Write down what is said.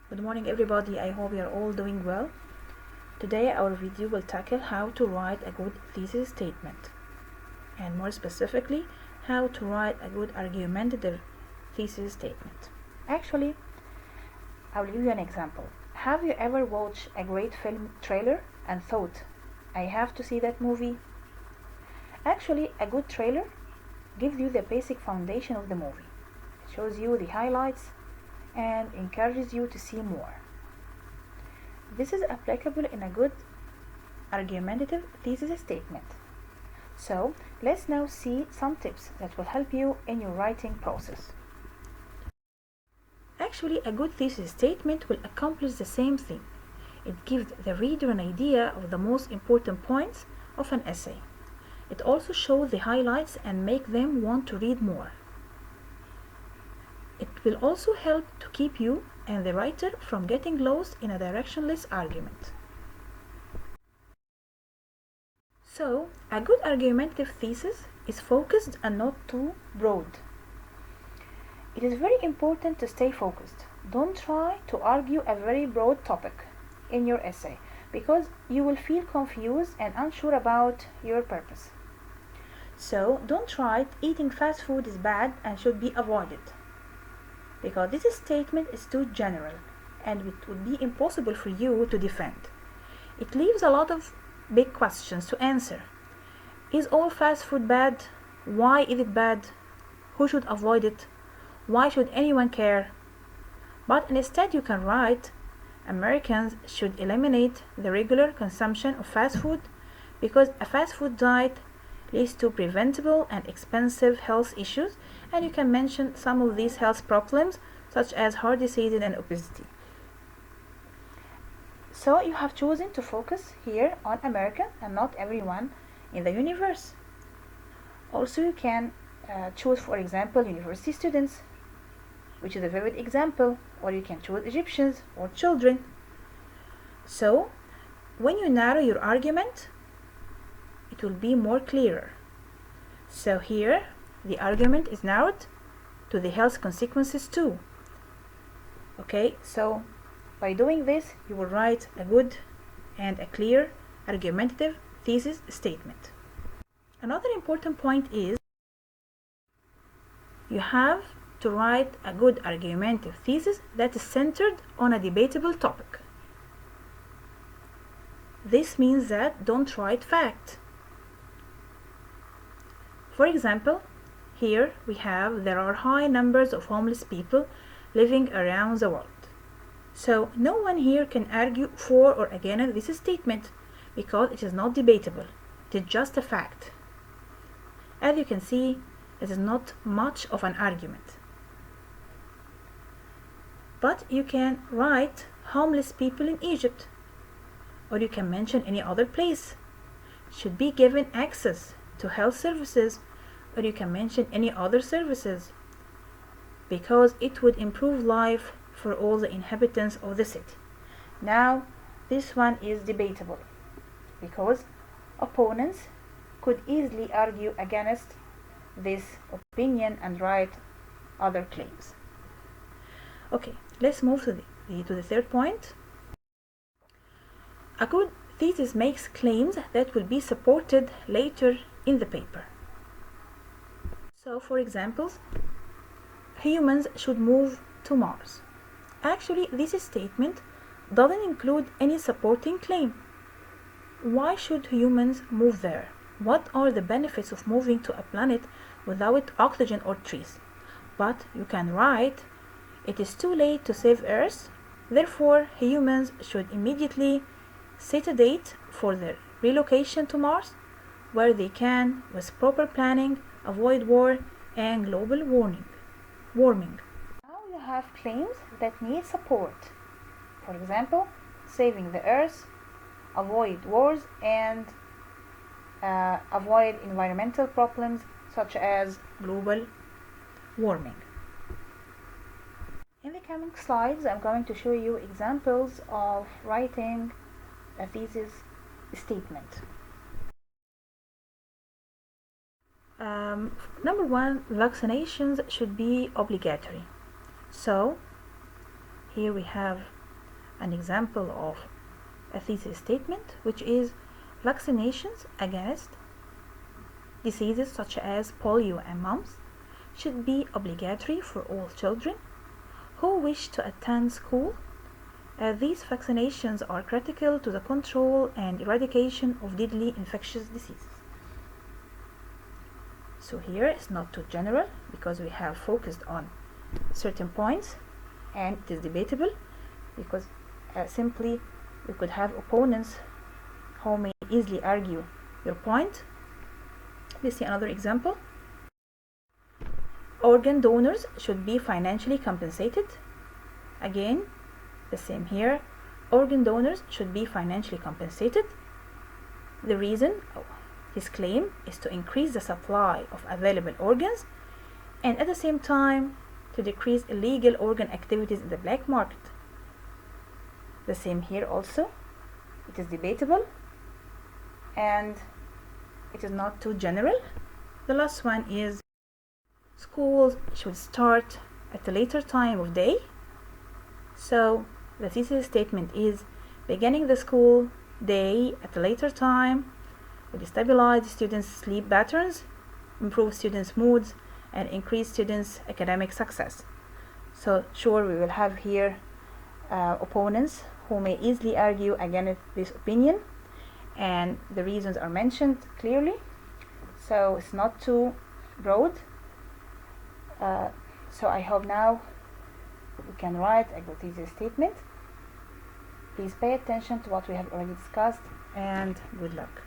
Good morning everybody, I hope you are all doing well. Today our video will tackle how to write a good thesis statement, and more specifically how to write a good argumentative thesis statement. Actually, I'll give you an example. Have you ever watched a great film trailer and thought, I have to see that movie? Actually, a good trailer gives you the basic foundation of the movie. It shows you the highlights and encourages you to see more. This is applicable in a good argumentative thesis statement. So let's now see some tips that will help you in your writing process. Actually, a good thesis statement will accomplish the same thing. It gives the reader an idea of the most important points of an essay. It also shows the highlights and make them want to read more. It will also help to keep you and the writer from getting lost in a directionless argument. So, a good argumentative thesis is focused and not too broad. It is very important to stay focused. Don't try to argue a very broad topic in your essay because you will feel confused and unsure about your purpose. So, don't try eating fast food is bad and should be avoided, because this statement is too general and it would be impossible for you to defend. It leaves a lot of big questions to answer. Is all fast food bad? Why is it bad? Who should avoid it? Why should anyone care? But instead you can write, Americans should eliminate the regular consumption of fast food because a fast food diet leads to preventable and expensive health issues, and you can mention some of these health problems such as heart disease and obesity. So you have chosen to focus here on America and not everyone in the universe. Also you can choose, for example, university students, which is a vivid example, or you can choose Egyptians or children. So when you narrow your argument, it will be more clearer. So here the argument is narrowed to the health consequences too. Okay, so by doing this you will write a good and a clear argumentative thesis statement. Another important point is you have to write a good argumentative thesis that is centered on a debatable topic. This means that don't write fact. For example, here we have there are high numbers of homeless people living around the world. So no one here can argue for or against this statement because it is not debatable. It is just a fact. As you can see, it is not much of an argument. But you can write homeless people in Egypt, or you can mention any other place should be given access to health services, or you can mention any other services because it would improve life for all the inhabitants of the city. Now this one is debatable because opponents could easily argue against this opinion and write other claims. Okay, let's move to the third point. A good thesis makes claims that will be supported later in the paper. So, for example, humans should move to Mars. Actually, this statement doesn't include any supporting claim. Why should humans move there? What are the benefits of moving to a planet without oxygen or trees? But you can write, it is too late to save Earth, therefore humans should immediately set a date for their relocation to Mars, where they can, with proper planning, avoid war and global warming. Now you have claims that need support. For example, saving the Earth, avoid wars, and avoid environmental problems such as global warming. In the coming slides, I'm going to show you examples of writing a thesis statement. Number one, vaccinations should be obligatory. So here we have an example of a thesis statement, which is vaccinations against diseases such as polio and mumps should be obligatory for all children who wish to attend school, as these vaccinations are critical to the control and eradication of deadly infectious diseases. So here it's not too general because we have focused on certain points, and it is debatable because simply you could have opponents who may easily argue your point. Let's see another example. Organ donors should be financially compensated. Again, the same here. Organ donors should be financially compensated. The reason his claim is to increase the supply of available organs and at the same time to decrease illegal organ activities in the black market. The same here also. It is debatable and it is not too general. The last one is schools should start at a later time of day. So the thesis statement is beginning the school day at a later time would stabilize students' sleep patterns, improve students' moods, and increase students' academic success. So sure, we will have here opponents who may easily argue against this opinion, and the reasons are mentioned clearly, so it's not too broad. So I hope now we can write a good thesis statement. Please pay attention to what we have already discussed, and good luck.